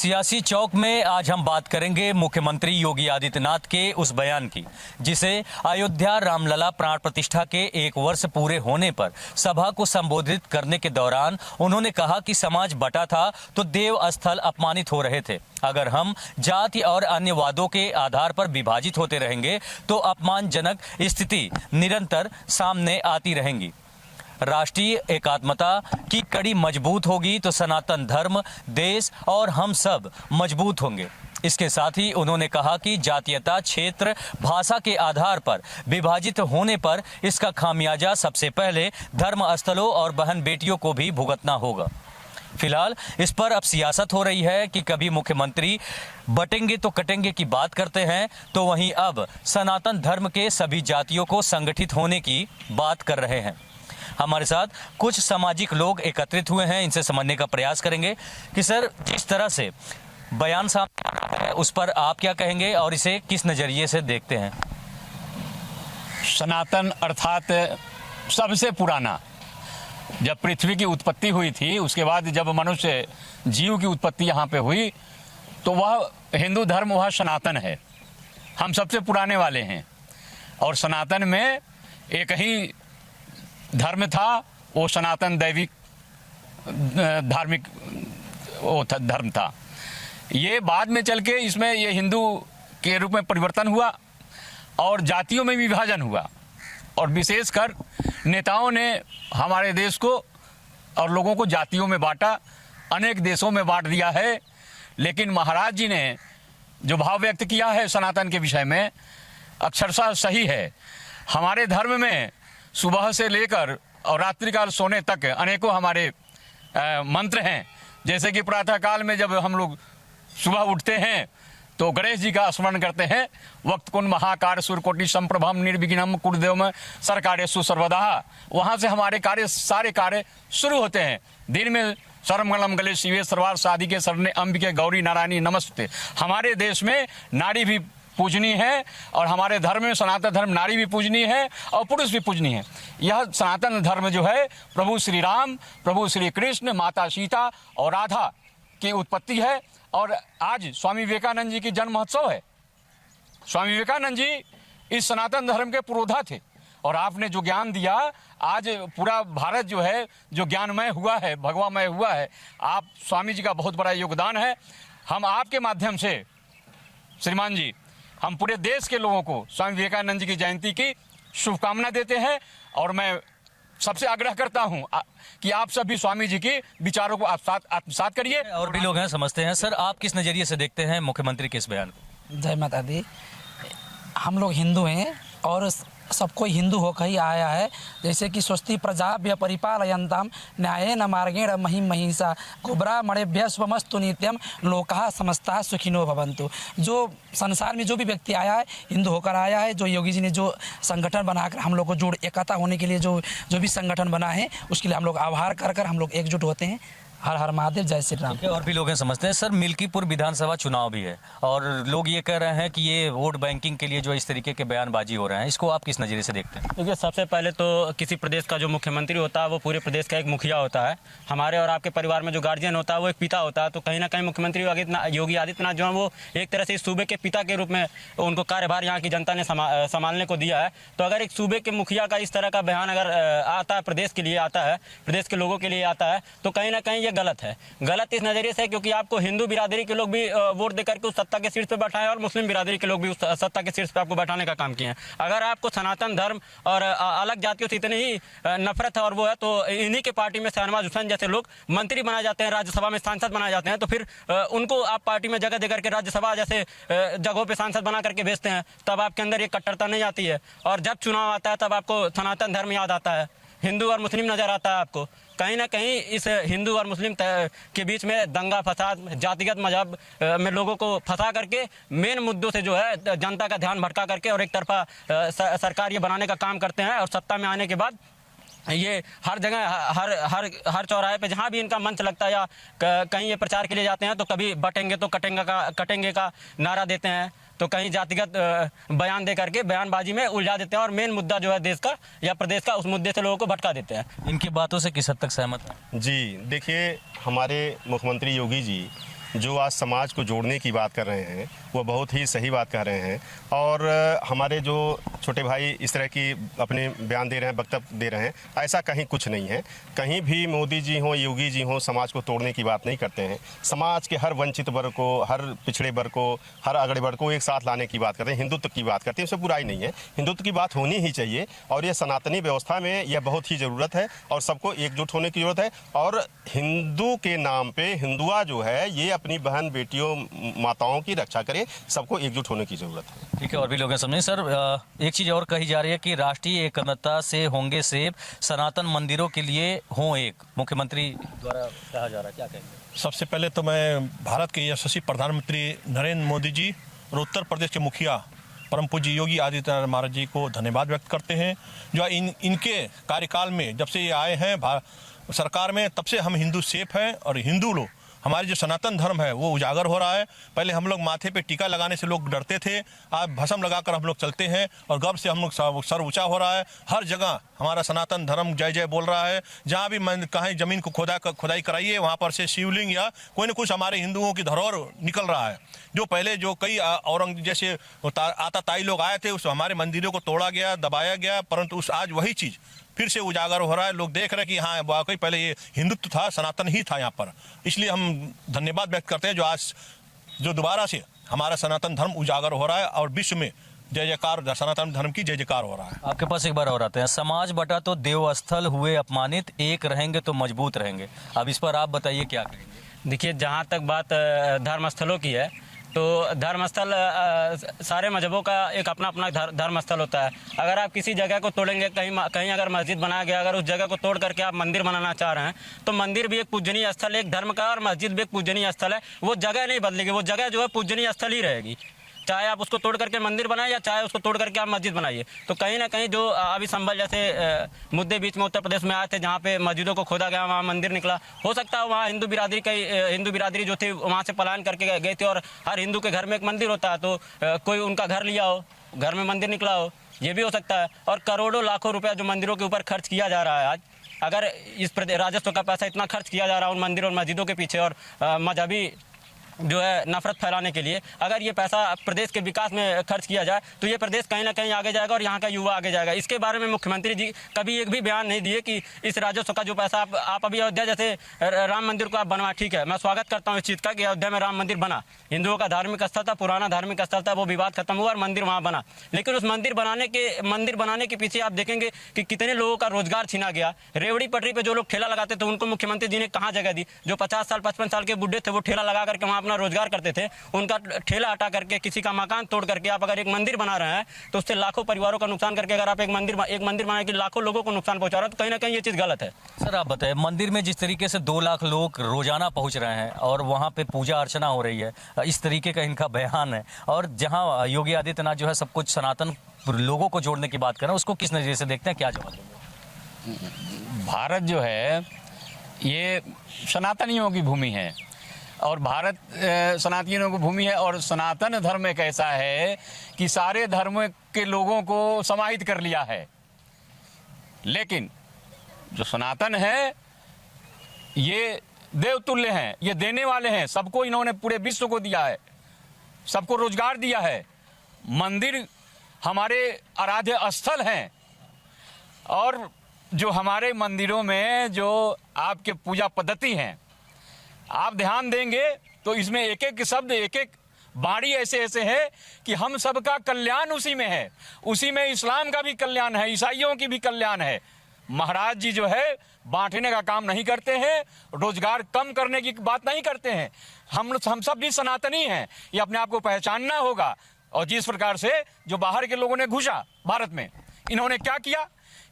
सियासी चौक में आज हम बात करेंगे मुख्यमंत्री योगी आदित्यनाथ के उस बयान की, जिसे अयोध्या रामलला प्राण प्रतिष्ठा के 1 वर्ष पूरे होने पर सभा को संबोधित करने के दौरान उन्होंने कहा कि समाज बटा था तो देव स्थल अपमानित हो रहे थे। अगर हम जाति और अन्य वादों के आधार पर विभाजित होते रहेंगे तो अपमानजनक स्थिति निरंतर सामने आती रहेंगी। राष्ट्रीय एकात्मता की कड़ी मजबूत होगी तो सनातन धर्म, देश और हम सब मजबूत होंगे। इसके साथ ही उन्होंने कहा कि जातीयता, क्षेत्र, भाषा के आधार पर विभाजित होने पर इसका खामियाजा सबसे पहले धर्म स्थलों और बहन बेटियों को भी भुगतना होगा। फिलहाल इस पर अब सियासत हो रही है कि कभी मुख्यमंत्री बटेंगे तो कटेंगे की बात करते हैं, तो वहीं अब सनातन धर्म के सभी जातियों को संगठित होने की बात कर रहे हैं। हमारे साथ कुछ सामाजिक लोग एकत्रित हुए हैं, इनसे समझने का प्रयास करेंगे कि सर, जिस तरह से बयान सामने आ रहा है उस पर आप क्या कहेंगे और इसे किस नज़रिए से देखते हैं? सनातन अर्थात सबसे पुराना, जब पृथ्वी की उत्पत्ति हुई थी उसके बाद जब मनुष्य जीव की उत्पत्ति यहाँ पे हुई तो वह हिंदू धर्म, वह सनातन है। हम सबसे पुराने वाले हैं और सनातन में एक ही धर्म था, वो सनातन दैविक धार्मिक वो धर्म था। ये बाद में चल के इसमें ये हिंदू के रूप में परिवर्तन हुआ और जातियों में विभाजन हुआ और विशेषकर नेताओं ने हमारे देश को और लोगों को जातियों में बांटा, अनेक देशों में बांट दिया है। लेकिन महाराज जी ने जो भाव व्यक्त किया है सनातन के विषय में अक्षरशः सही है। हमारे धर्म में सुबह से लेकर और रात्रिकाल सोने तक अनेकों हमारे मंत्र हैं। जैसे कि प्रातःकाल में जब हम लोग सुबह उठते हैं तो गणेश जी का स्मरण करते हैं, वक्त कुन महाकार सूर्यकोटि संप्रभम निर्विघ्नम कुरुदेवम सरकारेषु सर्वदा। वहाँ से हमारे सारे कार्य शुरू होते हैं। दिन में सर्वमंगलम गले शिवे सर्वार्थ साधिके शरण्ये अंबिके गौरी नारायणी नमस्ते। हमारे देश में नारी भी पूजनी है और हमारे धर्म में सनातन धर्म नारी भी पूजनी है और पुरुष भी पूजनी है। यह सनातन धर्म जो है प्रभु श्री राम, प्रभु श्री कृष्ण, माता सीता और राधा की उत्पत्ति है। और आज स्वामी विवेकानंद जी की जन्म महोत्सव है। स्वामी विवेकानंद जी इस सनातन धर्म के पुरोधा थे और आपने जो ज्ञान दिया, आज पूरा भारत जो है जो ज्ञानमय हुआ है, भगवामय हुआ है। आप स्वामी जी का बहुत बड़ा योगदान है। हम आपके माध्यम से श्रीमान जी, हम पूरे देश के लोगों को स्वामी विवेकानंद जी की जयंती की शुभकामना देते हैं और मैं सबसे आग्रह करता हूं कि आप सभी स्वामी जी के विचारों को आत्मसात करिए। और भी लोग हैं, समझते हैं। सर, आप किस नज़रिए से देखते हैं मुख्यमंत्री के इस बयान को? जय माता दी। हम लोग हिंदू हैं और सबको हिंदू होकर ही आया है। जैसे कि स्वस्ति प्रजाभ्य परिपालयन्ताम न्यायेन मार्गेण महिम महिषा कुब्रा मणेभ्य स्वमस्तु नित्यम लोकाः समस्ताः सुखिनो भवन्तु। जो संसार में जो भी व्यक्ति आया है हिंदू होकर आया है। जो योगी जी ने जो संगठन बनाकर हम लोग को जोड़ एकता होने के लिए जो भी संगठन बना है उसके लिए हम लोग आभार कर हम लोग एकजुट होते हैं। हर हर महादेव, जय श्री राम। और भी लोग हैं, समझते हैं। सर, मिल्कीपुर विधानसभा चुनाव भी है और लोग ये कह रहे हैं कि ये वोट बैंकिंग के लिए जो इस तरीके के बयानबाजी हो रहे हैं, इसको आप किस नज़रिए से देखते हैं? देखिए, सबसे पहले तो किसी प्रदेश का जो मुख्यमंत्री होता है वो पूरे प्रदेश का एक मुखिया होता है। हमारे और आपके परिवार में जो गार्जियन होता है वो एक पिता होता है। तो कहीं ना कहीं मुख्यमंत्री योगी आदित्यनाथ जो है वो एक तरह से इस सूबे के पिता के रूप में उनको कार्यभार यहाँ की जनता ने संभालने को दिया है। तो अगर एक सूबे के मुखिया का इस तरह का बयान अगर आता है, प्रदेश के लिए आता है, प्रदेश के लोगों के लिए आता है, तो कहीं ना कहीं ये गलत है। गलत इस नज़रिए से क्योंकि आपको हिंदू बिरादरी के लोग भी वोट देकर के उस सत्ता के शीर्ष पे बैठाए और मुस्लिम बिरादरी के लोग भी उस सत्ता के शीर्ष पे आपको बैठाने का काम किए हैं। अगर आपको सनातन धर्म और अलग जातियों से इतनी ही नफरत है और वो है, तो इन्हीं के पार्टी में शहनवाज हुसैन जैसे लोग मंत्री बनाए जाते हैं, राज्यसभा में सांसद बनाए जाते हैं। तो फिर उनको आप पार्टी में जगह देकर के राज्यसभा जैसे जगहों पर सांसद बना करके भेजते हैं, तब आपके अंदर ये कट्टरता नहीं आती है। और जब चुनाव आता है तब आपको सनातन धर्म याद आता है, हिंदू और मुस्लिम नज़र आता है आपको। कहीं ना कहीं इस हिंदू और मुस्लिम के बीच में दंगा फसाद, जातिगत मजहब में लोगों को फंसा करके मेन मुद्दों से जो है जनता का ध्यान भटका करके और एक तरफा सरकार ये बनाने का काम करते हैं। और सत्ता में आने के बाद ये हर जगह हर चौराहे पे जहाँ भी इनका मंच लगता है या कहीं ये प्रचार के लिए जाते हैं तो कभी बटेंगे तो कटेंगे का नारा देते हैं, तो कहीं जातिगत बयान दे करके बयानबाजी में उलझा देते हैं और मेन मुद्दा जो है देश का या प्रदेश का उस मुद्दे से लोगों को भटका देते हैं। इनकी बातों से किस हद तक सहमत है? जी देखिए, हमारे मुख्यमंत्री योगी जी जो आज समाज को जोड़ने की बात कर रहे हैं वो बहुत ही सही बात कह रहे हैं। और हमारे जो छोटे भाई इस तरह की अपने बयान दे रहे हैं, वक्तव्य दे रहे हैं, ऐसा कहीं कुछ नहीं है। कहीं भी मोदी जी हों, योगी जी हों, समाज को तोड़ने की बात नहीं करते हैं। समाज के हर वंचित वर्ग को, हर पिछड़े वर्ग को, हर अगड़े वर्ग को एक साथ लाने की बात करते हैं, हिंदुत्व की बात करते हैं। उसमें बुराई नहीं है, हिंदुत्व की बात होनी ही चाहिए और ये सनातनी व्यवस्था में यह बहुत ही ज़रूरत है और सबको एकजुट होने की ज़रूरत है। और हिंदू के नाम पे हिंदुआ जो है ये अपनी बहन बेटियों माताओं की रक्षा करे, सबको एकजुट होने की ज़रूरत है। ठीक है, और भी लोग हैं समझे। सर, एक चीज़ और कही जा रही है कि राष्ट्रीय एकता से होंगे सेब, सनातन मंदिरों के लिए हों एक, मुख्यमंत्री द्वारा कहा जा रहा है, क्या कहेंगे? सबसे पहले तो मैं भारत के यशस्वी प्रधानमंत्री नरेंद्र मोदी जी और उत्तर प्रदेश के मुखिया परम पूज्य योगी आदित्यनाथ महाराज जी को धन्यवाद व्यक्त करते हैं, जो इनके कार्यकाल में जब से ये आए हैं सरकार में, तब से हम हिंदू सेफ हैं और हिंदू लोग, हमारे जो सनातन धर्म है वो उजागर हो रहा है। पहले हम लोग माथे पे टीका लगाने से लोग डरते थे, आज भस्म लगाकर हम लोग चलते हैं और गर्व से हम लोग सर ऊंचा हो रहा है। हर जगह हमारा सनातन धर्म जय जय बोल रहा है। जहाँ भी कहीं जमीन को खुदाई कराइए वहाँ पर से शिवलिंग या कोई न कुछ हमारे हिंदुओं की धरोहर निकल रहा है। जो पहले जो कई औरंगजेब जैसे आताताई लोग आए थे, उस हमारे मंदिरों को तोड़ा गया, दबाया गया, परंतु आज वही चीज़ फिर से उजागर हो रहा है। लोग देख रहे हैं कि हाँ वाकई पहले ये हिंदुत्व था, सनातन ही था यहाँ पर। इसलिए हम धन्यवाद व्यक्त करते हैं जो आज जो दोबारा से हमारा सनातन धर्म उजागर हो रहा है और विश्व में जय जयकार, सनातन धर्म की जय जयकार हो रहा है। आपके पास एक बार और आते हैं। समाज बटा तो देवस्थल हुए अपमानित, एक रहेंगे तो मजबूत रहेंगे। अब इस पर आप बताइए क्या कहेंगे? देखिए, जहाँ तक बात धर्म स्थलों की है तो धर्मस्थल सारे मजहबों का एक अपना अपना धर्मस्थल होता है। अगर आप किसी जगह को तोड़ेंगे, कहीं अगर मस्जिद बनाया गया, अगर उस जगह को तोड़ करके आप मंदिर बनाना चाह रहे हैं तो मंदिर भी एक पूजनीय स्थल है, एक धर्म का, और मस्जिद भी एक पूजनीय स्थल है। वो जगह नहीं बदलेगी, वो जगह जो है पूजनीय स्थल ही रहेगी, चाहे आप उसको तोड़ करके मंदिर बनाए या चाहे उसको तोड़ करके आप मस्जिद बनाइए। तो कहीं ना कहीं जो अभी संभल जैसे मुद्दे बीच में उत्तर प्रदेश में आए थे, जहाँ पे मस्जिदों को खोदा गया, वहाँ मंदिर निकला, हो सकता है वहाँ हिंदू बिरादरी जो थी वहाँ से पलायन करके गए थे और हर हिंदू के घर में एक मंदिर होता है, तो कोई उनका घर लिया हो, घर में मंदिर निकला हो, ये भी हो सकता है। और करोड़ों लाखों रुपया जो मंदिरों के ऊपर खर्च किया जा रहा है आज, अगर इस राजस्व का पैसा इतना खर्च किया जा रहा है उन मंदिरों और मस्जिदों के पीछे और मजहबी जो है नफरत फैलाने के लिए, अगर ये पैसा प्रदेश के विकास में खर्च किया जाए तो ये प्रदेश कहीं ना कहीं आगे जाएगा और यहाँ का युवा आगे जाएगा। इसके बारे में मुख्यमंत्री जी कभी एक भी बयान नहीं दिए कि इस राजस्व का जो पैसा आप अभी अयोध्या जैसे राम मंदिर को आप बनवा, ठीक है, मैं स्वागत करता हूँ इस चीज़ का कि अयोध्या में राम मंदिर बना, हिंदुओं का धार्मिक स्थल था, पुराना धार्मिक स्थल था, वो विवाद खत्म हुआ और मंदिर वहाँ बना। लेकिन उस मंदिर बनाने के पीछे आप देखेंगे कि कितने लोगों का रोजगार छीना गया। रेवड़ी पटरी पर जो लोग ठेला लगाते थे उनको मुख्यमंत्री जी ने कहाँ जगह दी? जो 50 साल 55 साल के बुढ़े थे वो ठेला लगा करके वहाँ अपना रोजगार करते थे, उनका ठेला हटा करके, किसी का मकान तोड़ करके आप अगर एक मंदिर बना रहे हैं तो उससे लाखों परिवारों का नुकसान करके अगर आप एक मंदिर बनाने के लाखों लोगों को नुकसान पहुंचा रहे हैं तो कहीं ना कहीं ये चीज़ गलत है। सर, आप बताएं, मंदिर में जिस तरीके से 2 लाख लोग रोजाना पहुंच रहे हैं और वहां पे पूजा अर्चना हो रही है, इस तरीके का इनका बयान है, और जहां योगी आदित्यनाथ जो है सब कुछ सनातन लोगों को जोड़ने की बात कर रहे हैं, उसको किस नजरिए से देखते हैं, क्या जवाब देंगे? भारत जो है ये सनातनियों की भूमि है और भारत सनातनियों की भूमि है और सनातन धर्म एक ऐसा है कि सारे धर्म के लोगों को समाहित कर लिया है। लेकिन जो सनातन है ये देवतुल्य हैं, ये देने वाले हैं, सबको इन्होंने पूरे विश्व को दिया है, सबको रोजगार दिया है। मंदिर हमारे आराध्य स्थल हैं और जो हमारे मंदिरों में जो आपके पूजा पद्धति हैं, आप ध्यान देंगे तो इसमें एक एक शब्द, एक एक बाणी ऐसे ऐसे है कि हम सबका कल्याण उसी में है, उसी में इस्लाम का भी कल्याण है, ईसाइयों की भी कल्याण है। महाराज जी जो है बांटने का काम नहीं करते हैं, रोजगार कम करने की बात नहीं करते हैं। हम सब भी सनातनी हैं, ये अपने आप को पहचानना होगा। और जिस प्रकार से जो बाहर के लोगों ने घुसा भारत में, इन्होंने क्या किया,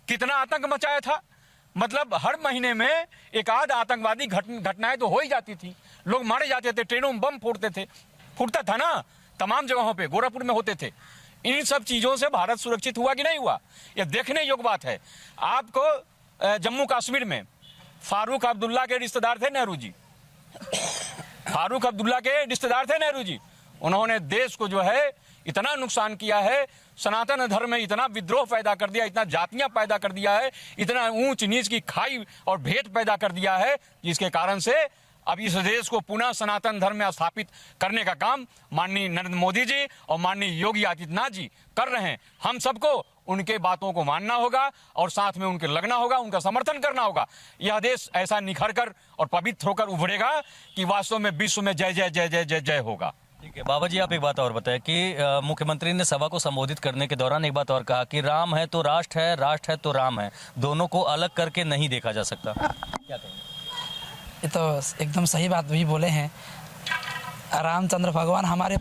कितना आतंक मचाया था। मतलब हर महीने में एक आध आतंकवादी घटनाएं तो हो ही जाती थी, लोग मारे जाते थे, ट्रेनों में बम फूटता था ना, तमाम जगहों पे, गोरखपुर में होते थे। इन सब चीजों से भारत सुरक्षित हुआ कि नहीं हुआ, यह देखने योग्य बात है। आपको जम्मू कश्मीर में फारूक अब्दुल्ला के रिश्तेदार थे नेहरू जी, फारूक अब्दुल्ला के रिश्तेदार थे नेहरू जी। उन्होंने देश को जो है इतना नुकसान किया है, सनातन धर्म में इतना विद्रोह पैदा कर दिया, इतना जातियां पैदा कर दिया है, इतना ऊंच नीच की खाई और भेद पैदा कर दिया है, जिसके कारण से अब इस देश को पुनः सनातन धर्म में स्थापित करने का काम माननीय नरेंद्र मोदी जी और माननीय योगी आदित्यनाथ जी कर रहे हैं। हम सबको उनके बातों को मानना होगा और साथ में उनके लगना होगा, उनका समर्थन करना होगा। यह देश ऐसा निखर कर और पवित्र होकर उभरेगा कि वास्तव में विश्व में जय जय जय जय जय जय होगा। ठीक है बाबा जी, आप एक बात और बताएं कि मुख्यमंत्री ने सभा को संबोधित करने के दौरान एक बात और कहा कि राम है तो राष्ट्र है, राष्ट्र है तो राम है, दोनों को अलग करके नहीं देखा जा सकता। क्या कहेंगे? ये तो एकदम सही बात भी बोले हैं। रामचंद्र भगवान हमारे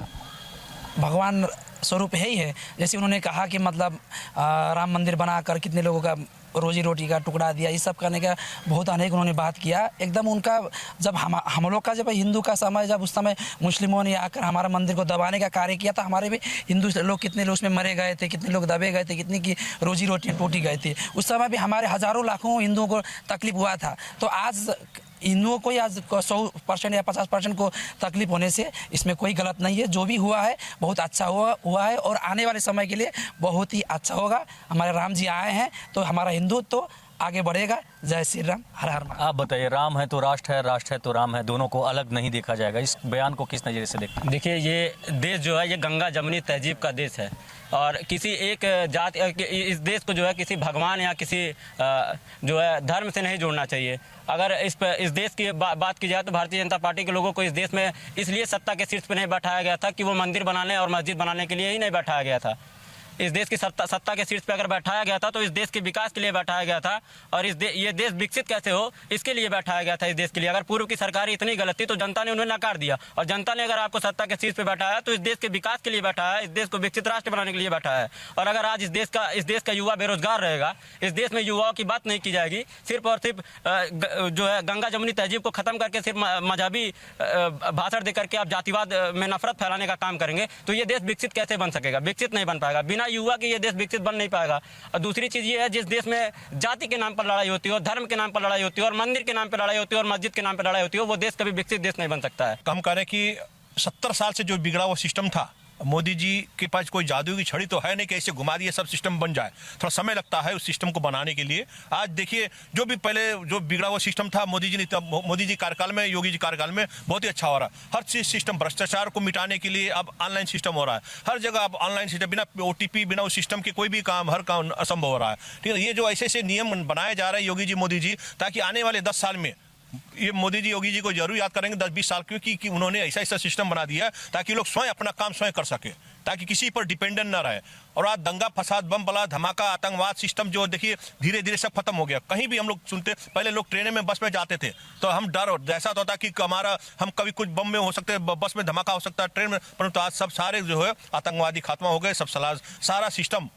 भगवान स्वरूप है ही है। जैसे उन्होंने कहा कि मतलब राम मंदिर बनाकर कितने लोगों का रोजी रोटी का टुकड़ा दिया, ये सब करने का बहुत अनेक उन्होंने बात किया। एकदम उनका जब हम लोग का जब हिंदू का समय, जब उस समय मुस्लिमों ने आकर हमारा मंदिर को दबाने का कार्य किया था, हमारे भी हिंदू लोग कितने लोग उसमें मरे गए थे, कितने लोग दबे गए थे, कितनी की रोजी रोटी टूटी गए थे। उस समय भी हमारे हज़ारों लाखों हिंदुओं को तकलीफ हुआ था। तो आज हिंदुओं को आज 100% या 50% को तकलीफ होने से इसमें कोई गलत नहीं है। जो भी हुआ है बहुत अच्छा हुआ है और आने वाले समय के लिए बहुत ही अच्छा होगा। हमारे राम जी आए हैं तो हमारा हिंदुत्व तो आगे बढ़ेगा। जय श्री राम, हर हर महादेव। आप बताइए, राम है तो राष्ट्र है, राष्ट्र है तो राम है, दोनों को अलग नहीं देखा जाएगा, इस बयान को किस नज़रिए से देखते हैं? देखिए, ये देश जो है ये गंगा जमुनी तहजीब का देश है और किसी एक जाति, इस देश को जो है किसी भगवान या किसी जो है धर्म से नहीं जोड़ना चाहिए। अगर इस देश की बात की जाए तो भारतीय जनता पार्टी के लोगों को इस देश में इसलिए सत्ता के शीर्ष पर नहीं बैठाया गया था कि वो मंदिर बनाने और मस्जिद बनाने के लिए ही नहीं बैठाया गया था। इस देश की सत्ता के शीर्ष पर अगर बैठाया गया था तो इस देश के विकास के लिए बैठाया गया था और ये देश विकसित कैसे हो इसके लिए बैठाया गया था इस देश के लिए। अगर पूर्व की सरकार इतनी गलत थी तो जनता ने उन्हें नकार दिया और जनता ने अगर आपको सत्ता के शीर्ष पर बैठाया तो इस देश के विकास के लिए बैठाया है, इस देश को विकसित राष्ट्र बनाने के लिए बैठाया है। और अगर आज इस देश का युवा बेरोजगार रहेगा, इस देश में युवाओं की बात नहीं की जाएगी, सिर्फ और सिर्फ जो है गंगा जमुनी तहजीब को खत्म करके सिर्फ मजहबी भाषण देकर के आप जातिवाद में नफरत फैलाने का काम करेंगे तो ये देश विकसित कैसे बन सकेगा? विकसित नहीं बन पाएगा। बिना युवा के ये देश विकसित बन नहीं पाएगा। और दूसरी चीज ये है, जिस देश में जाति के नाम पर लड़ाई होती है और धर्म के नाम पर लड़ाई होती है और मंदिर के नाम पर लड़ाई होती है और मस्जिद के नाम पर लड़ाई होती है, वो देश कभी विकसित देश नहीं बन सकता है। हम कह रहे हैं कि 70 साल से जो बिगड़ा हुआ सिस्टम था, मोदी जी के पास कोई जादू की छड़ी तो है नहीं कि ऐसे घुमा दिए सब सिस्टम बन जाए। थोड़ा समय लगता है उस सिस्टम को बनाने के लिए। आज देखिए, जो भी पहले जो बिगड़ा हुआ सिस्टम था मोदी जी कार्यकाल में, योगी जी कार्यकाल में बहुत ही अच्छा हो रहा है। हर चीज सिस्टम, भ्रष्टाचार को मिटाने के लिए अब ऑनलाइन सिस्टम हो रहा है। हर जगह अब ऑनलाइन सिस्टम, बिना OTP, बिना उस सिस्टम के कोई भी काम, हर काम असंभव हो रहा है। ठीक है, ये जो ऐसे ऐसे नियम बनाए जा रहे हैं योगी जी, मोदी जी, ताकि आने वाले 10 साल में ये मोदी जी योगी जी को जरूर याद करेंगे 10-20 साल क्योंकि उन्होंने ऐसा ऐसा सिस्टम बना दिया है ताकि लोग स्वयं अपना काम स्वयं कर सके, ताकि किसी पर डिपेंडेंट ना रहे। और आज दंगा फसाद, बम बला धमाका, आतंकवाद सिस्टम जो देखिए धीरे धीरे सब खत्म हो गया। कहीं भी हम लोग सुनते, पहले लोग ट्रेन में, बस में जाते थे तो हम डर ऐसा होता कि हम कभी कुछ बम में हो सकते हैं, बस में धमाका हो सकता है, ट्रेन में, परंतु आज सब सारे जो है आतंकवादी खात्मा हो गए। सब सारा सिस्टम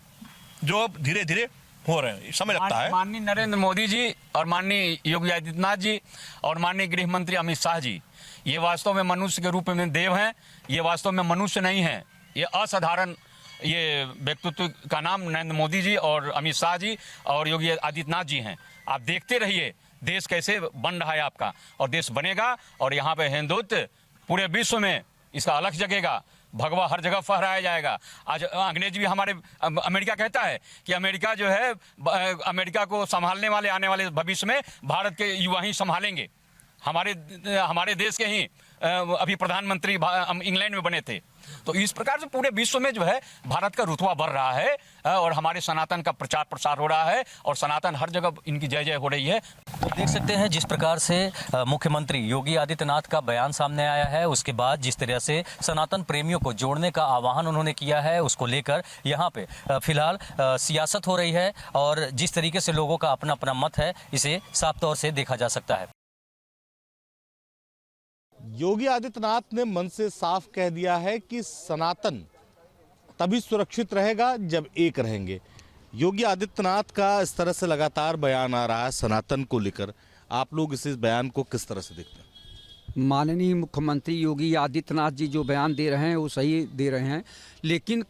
जो धीरे धीरे हो रहे हैं, समय लगता है। माननीय नरेंद्र मोदी जी और माननीय योगी आदित्यनाथ जी और माननीय गृह मंत्री अमित शाह जी, ये वास्तव में मनुष्य के रूप में देव हैं। ये वास्तव में मनुष्य नहीं है, ये असाधारण ये व्यक्तित्व का नाम नरेंद्र मोदी जी और अमित शाह जी और योगी आदित्यनाथ जी हैं। आप देखते रहिए देश कैसे बन रहा है आपका, और देश बनेगा और यहाँ पे हिंदुत्व पूरे विश्व में इसका अलख जगेगा, भगवा हर जगह फहराया जाएगा। आज अंग्रेज भी हमारे अमेरिका कहता है कि अमेरिका जो है, अमेरिका को संभालने वाले आने वाले भविष्य में भारत के युवा ही संभालेंगे। हमारे देश के ही अभी प्रधानमंत्री इंग्लैंड में बने थे। तो इस प्रकार से पूरे विश्व में जो है भारत का रुतबा बढ़ रहा है और हमारे सनातन का प्रचार प्रसार हो रहा है और सनातन हर जगह इनकी जय जय हो रही है। तो देख सकते हैं जिस प्रकार से मुख्यमंत्री योगी आदित्यनाथ का बयान सामने आया है, उसके बाद जिस तरह से सनातन प्रेमियों को जोड़ने का आह्वान उन्होंने किया है, उसको लेकर यहाँ पे फिलहाल सियासत हो रही है और जिस तरीके से लोगों का अपना अपना मत है, इसे साफ तौर से देखा जा सकता है। योगी आदित्यनाथ ने मन से साफ कह दिया है कि सनातन तभी सुरक्षित रहेगा जब एक रहेंगे। योगी आदित्यनाथ का इस तरह से लगातार बयान आ रहा है सनातन को लेकर, आप लोग इस बयान को किस तरह से देखते हैं? माननीय मुख्यमंत्री योगी आदित्यनाथ जी जो बयान दे रहे हैं वो सही दे रहे हैं, लेकिन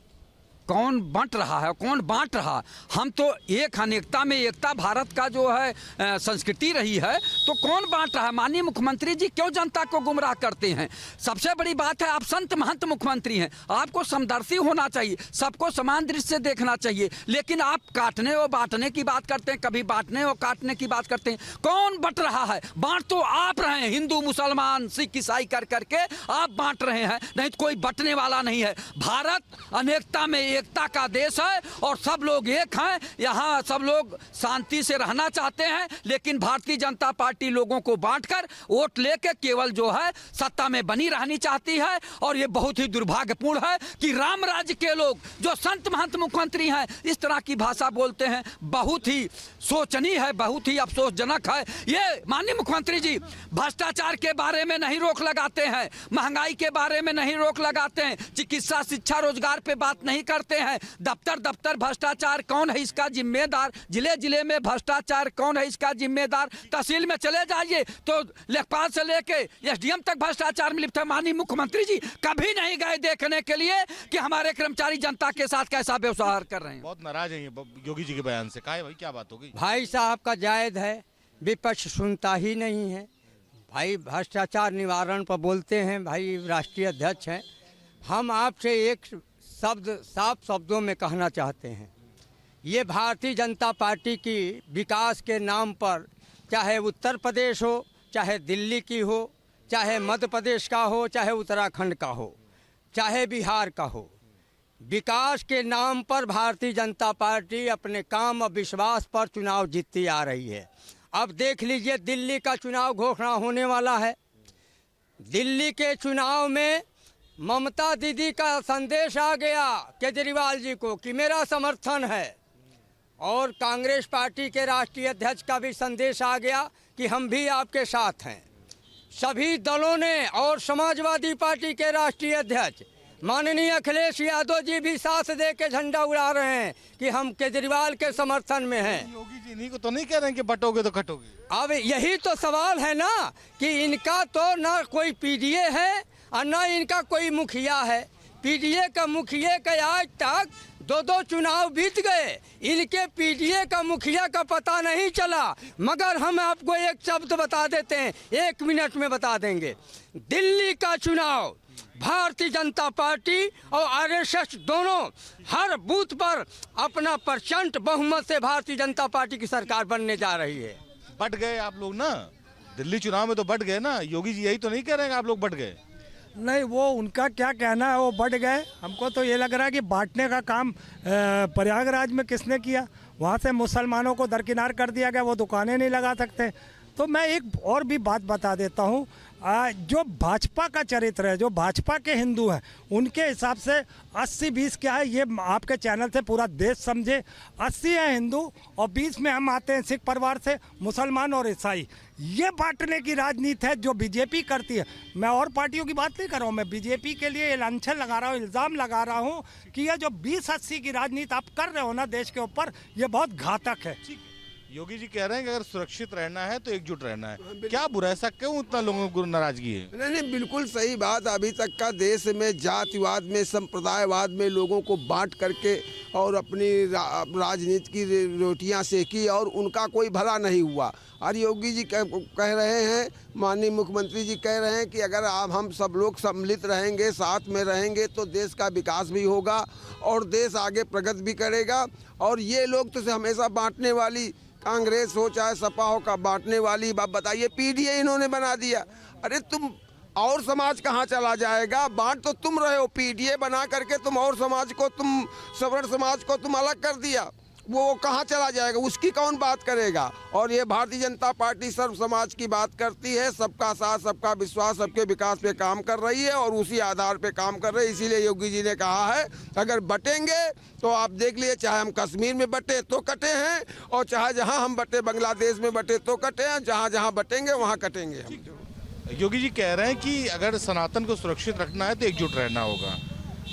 कौन बंट रहा है, कौन बांट रहा। हम तो एक अनेकता में एकता भारत का जो है संस्कृति रही है, तो कौन बांट रहा है। माननीय मुख्यमंत्री जी क्यों जनता को गुमराह करते हैं। सबसे बड़ी बात है, आप संत महंत मुख्यमंत्री हैं, आपको समदर्शी होना चाहिए, सबको समान दृष्टि से देखना चाहिए। लेकिन आप काटने और बांटने की बात करते हैं, कभी बांटने और काटने की बात करते हैं। कौन बंट रहा है? बांट तो आप रहे हैं, हिंदू मुसलमान सिख ईसाई कर करके आप बांट रहे हैं, नहीं तो कोई बंटने वाला नहीं है। भारत अनेकता में एकता का देश है और सब लोग एक हैं। यहाँ सब लोग शांति से रहना चाहते हैं, लेकिन भारतीय जनता पार्टी लोगों को बांटकर वोट लेके केवल जो है सत्ता में बनी रहनी चाहती है। और ये बहुत ही दुर्भाग्यपूर्ण है कि राम राज्य के लोग जो संत महंत मुख्यमंत्री हैं इस तरह की भाषा बोलते हैं। बहुत ही शोचनीय है, बहुत ही अफसोसजनक है। ये माननीय मुख्यमंत्री जी भ्रष्टाचार के बारे में नहीं रोक लगाते हैं, महंगाई के बारे में नहीं रोक लगाते हैं, चिकित्सा शिक्षा रोजगार पे बात नहीं करते हैं। दफ्तर दफ्तर भ्रष्टाचार कौन है इसका जिम्मेदार, जिले जिले में भ्रष्टाचार कौन है इसका जिम्मेदार। तहसील में चले जाइए तो लेखपाल से लेके एसडीएम तक भ्रष्टाचार में लिप्त है। माननीय मुख्यमंत्री जी कभी नहीं गए देखने के लिए कि हमारे कर्मचारी जनता के साथ कैसा व्यवहार कर रहे हैं। बहुत नाराज हैं ये योगी जी के बयान से। कहा है भाई, क्या बात हो गई? भाई साहब का जायज है, विपक्ष सुनता ही नहीं है। भाई भ्रष्टाचार निवारण पर बोलते हैं, भाई राष्ट्रीय अध्यक्ष हैं। हम आपसे एक शब्द साफ शब्दों में कहना चाहते हैं, ये भारतीय जनता पार्टी की विकास के नाम पर, चाहे उत्तर प्रदेश हो, चाहे दिल्ली की हो, चाहे मध्य प्रदेश का हो, चाहे उत्तराखंड का हो, चाहे बिहार का हो, विकास के नाम पर भारतीय जनता पार्टी अपने काम और विश्वास पर चुनाव जीतती आ रही है। अब देख लीजिए, दिल्ली का चुनाव घोषणा होने वाला है। दिल्ली के चुनाव में ममता दीदी का संदेश आ गया केजरीवाल जी को कि मेरा समर्थन है, और कांग्रेस पार्टी के राष्ट्रीय अध्यक्ष का भी संदेश आ गया कि हम भी आपके साथ हैं। सभी दलों ने और समाजवादी पार्टी के राष्ट्रीय अध्यक्ष माननीय अखिलेश यादव जी भी साथ दे के झंडा उड़ा रहे हैं कि हम केजरीवाल के समर्थन में हैं। योगी जी इन्हीं को तो नहीं कह रहे हैं कि बटोगे तो कटोगे। अब यही तो सवाल है ना कि इनका तो ना कोई पीडीए है और ना इनका कोई मुखिया है। पीडीए का मुखिया का आज तक दो चुनाव बीत गए, इनके पीडीए का मुखिया का पता नहीं चला। मगर हम आपको एक शब्द बता देते हैं, 1 मिनट में बता देंगे। दिल्ली का चुनाव भारतीय जनता पार्टी और आरएसएस दोनों हर बूथ पर अपना % बहुमत से भारतीय जनता पार्टी की सरकार बनने जा रही है। बट गए आप लोग ना, दिल्ली चुनाव में तो बट गए ना। योगी जी यही तो नहीं कह रहे हैं आप लोग बट गए? नहीं, वो उनका क्या कहना है, वो बढ़ गए। हमको तो ये लग रहा है कि बांटने का काम प्रयागराज में किसने किया, वहाँ से मुसलमानों को दरकिनार कर दिया गया, वो दुकानें नहीं लगा सकते। तो मैं एक और भी बात बता देता हूँ, जो भाजपा का चरित्र है, जो भाजपा के हिंदू हैं, उनके हिसाब से 80-20 क्या है, ये आपके चैनल से पूरा देश समझे। 80 है हिंदू और 20 में हम आते हैं सिख परिवार से, मुसलमान और ईसाई। ये बांटने की राजनीति है जो बीजेपी करती है। मैं और पार्टियों की बात नहीं कर रहा हूँ, मैं बीजेपी के लिए लांछन लगा रहा हूँ, इल्ज़ाम लगा रहा हूँ कि ये जो 20-80 की राजनीति आप कर रहे हो ना देश के ऊपर, ये बहुत घातक है। योगी जी कह रहे हैं कि अगर सुरक्षित रहना है तो एकजुट रहना है। क्या बुरा, ऐसा क्यों इतना लोगों को नाराजगी है? नहीं, बिल्कुल सही बात। अभी तक का देश में जातिवाद में, संप्रदायवाद में लोगों को बांट करके और अपनी राजनीति की रोटियां सेकी और उनका कोई भला नहीं हुआ। और योगी जी कह रहे हैं, माननीय मुख्यमंत्री जी कह रहे हैं कि अगर हम सब लोग सम्मिलित रहेंगे, साथ में रहेंगे, तो देश का विकास भी होगा और देश आगे प्रगति भी करेगा। और ये लोग तो हमेशा बांटने वाली, कांग्रेस हो चाहे सपा हो, का बांटने वाली बात बताइए। पीडीए इन्होंने बना दिया। अरे तुम और समाज कहाँ चला जाएगा? बांट तो तुम रहे हो, पीडीए बना करके तुम और समाज को, तुम सवर्ण समाज को तुम अलग कर दिया। वो कहाँ चला जाएगा? उसकी कौन बात करेगा? और ये भारतीय जनता पार्टी सर्व समाज की बात करती है, सबका साथ, सबका विश्वास, सबके विकास पे काम कर रही है और उसी आधार पे काम कर रही है। इसीलिए योगी जी ने कहा है अगर बटेंगे तो आप देख लिए, चाहे हम कश्मीर में बटे तो कटे हैं और चाहे जहाँ हम बटे बांग्लादेश में बटे तो कटे हैं, जहाँ जहाँ बटेंगे वहाँ कटेंगे हम। योगी जी कह रहे हैं कि अगर सनातन को सुरक्षित रखना है तो एकजुट रहना होगा,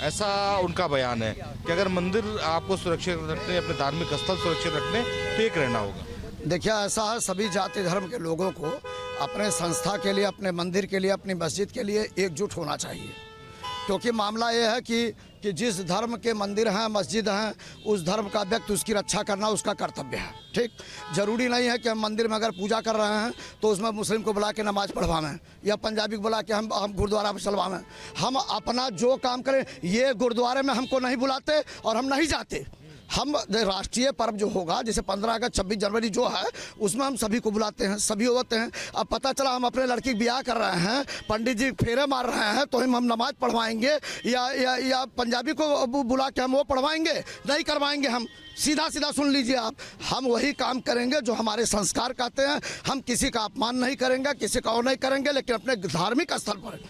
ऐसा उनका बयान है कि अगर मंदिर आपको सुरक्षित रखने, अपने धार्मिक स्थल सुरक्षित रखने तो एक रहना होगा। देखिए, ऐसा है, सभी जाति धर्म के लोगों को अपने संस्था के लिए, अपने मंदिर के लिए, अपनी मस्जिद के लिए एकजुट होना चाहिए। क्योंकि मामला ये है कि जिस धर्म के मंदिर हैं, मस्जिद हैं, उस धर्म का व्यक्ति उसकी रक्षा करना उसका कर्तव्य है। ठीक, जरूरी नहीं है कि हम मंदिर में अगर पूजा कर रहे हैं तो उसमें मुस्लिम को बुला के नमाज पढ़वाएं या पंजाबी को बुला के हम गुरुद्वारा पर चलवाएं। हम अपना जो काम करें, ये गुरुद्वारे में हमको नहीं बुलाते और हम नहीं जाते। हम राष्ट्रीय पर्व जो होगा, जैसे 15 अगस्त 26 जनवरी जो है, उसमें हम सभी को बुलाते हैं, सभी होते हैं। अब पता चला हम अपने लड़की ब्याह कर रहे हैं, पंडित जी फेरे मार रहे हैं, तो हम नमाज पढ़वाएंगे या पंजाबी को बुला के हम वो पढ़वाएंगे? नहीं करवाएंगे। हम सीधा सीधा सुन लीजिए आप, हम वही काम करेंगे जो हमारे संस्कार कहते हैं। हम किसी का अपमान नहीं करेंगे, किसी का और नहीं करेंगे, लेकिन अपने धार्मिक स्थल पर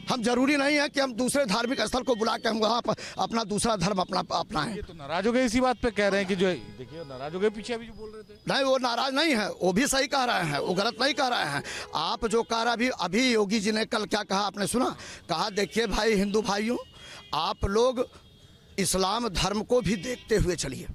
हम जरूरी नहीं है कि हम दूसरे धार्मिक स्थल को बुला के हम वहाँ पर अपना दूसरा धर्म अपनाएं। ये तो नाराज हो गए इसी बात पे कह रहे हैं कि जो देखिए नाराज हो गए, पीछे अभी जो बोल रहे थे। नहीं, वो नाराज नहीं है, वो भी सही कह रहे हैं, वो गलत नहीं कह रहे हैं। आप जो कह रहे अभी योगी जी ने कल क्या कहा आपने सुना? कहा देखिए भाई हिंदू भाइयों, आप लोग इस्लाम धर्म को भी देखते हुए चलिए।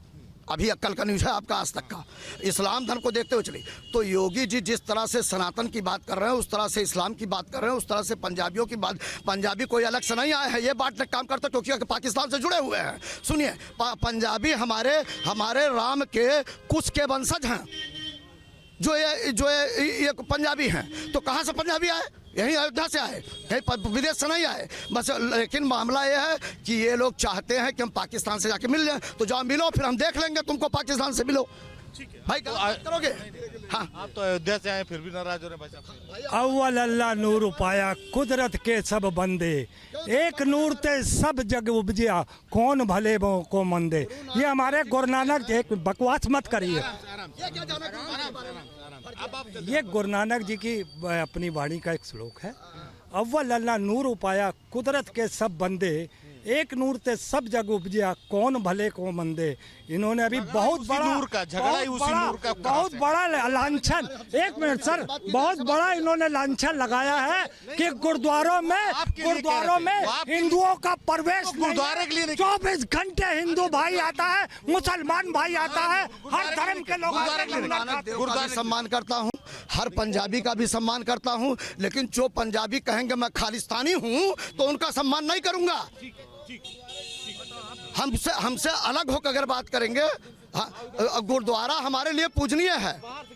अभी कल का न्यूज़ है आपका आज तक का, इस्लाम धर्म को देखते हुए चलिए। तो योगी जी जिस तरह से सनातन की बात कर रहे हैं, उस तरह से इस्लाम की बात कर रहे हैं, उस तरह से पंजाबियों की बात, पंजाबी कोई अलग से नहीं आए हैं, ये बातने काम करते क्योंकि पाकिस्तान से जुड़े हुए हैं। सुनिए, पंजाबी हमारे राम के कुछ के वंशज हैं, जो ये पंजाबी हैं। तो कहाँ से पंजाबी आए? यही अयोध्या से आए, कहीं विदेश से नहीं आए बस। लेकिन मामला ये है कि ये लोग चाहते हैं कि हम पाकिस्तान से जाके मिल जाएं। तो जाओ मिलो, फिर हम देख लेंगे तुमको पाकिस्तान से मिलो। भाई करोगे? हाँ, आप तो अयोध्या से आए फिर भी नाराज हो रहे भाई साहब। अव्वल अल्लाह नूर पाया कुदरत के सब बंदे, एक नूर ते सब जग उपजिया कौन भले को मंदे। ये हमारे गुरु नानक, एक बकवास मत करिए, ये गुरु नानक जी की अपनी वाणी का एक श्लोक है। अव्वल अल्लाह नूर उपाया कुदरत के सब बंदे, एक नूर ते सब जग उपजिया कौन भले को मंदे। इन्होंने अभी बहुत बड़ा लांछन, एक मिनट सर, बहुत बड़ा इन्होंने लांछन लगाया है कि गुरुद्वारों में हिंदुओं का प्रवेश गुरुद्वारे के लिए 24 घंटे हिंदू भाई आता है, मुसलमान भाई आता है, हर धर्म के लोग गुरुद्वारा सम्मान करता हूँ, हर पंजाबी का भी सम्मान करता हूँ, लेकिन जो पंजाबी कहेंगे मैं खालिस्तानी हूँ तो उनका सम्मान नहीं करूँगा। हमसे अलग होकर अगर बात करेंगे, गुरुद्वारा हमारे लिए पूजनीय है।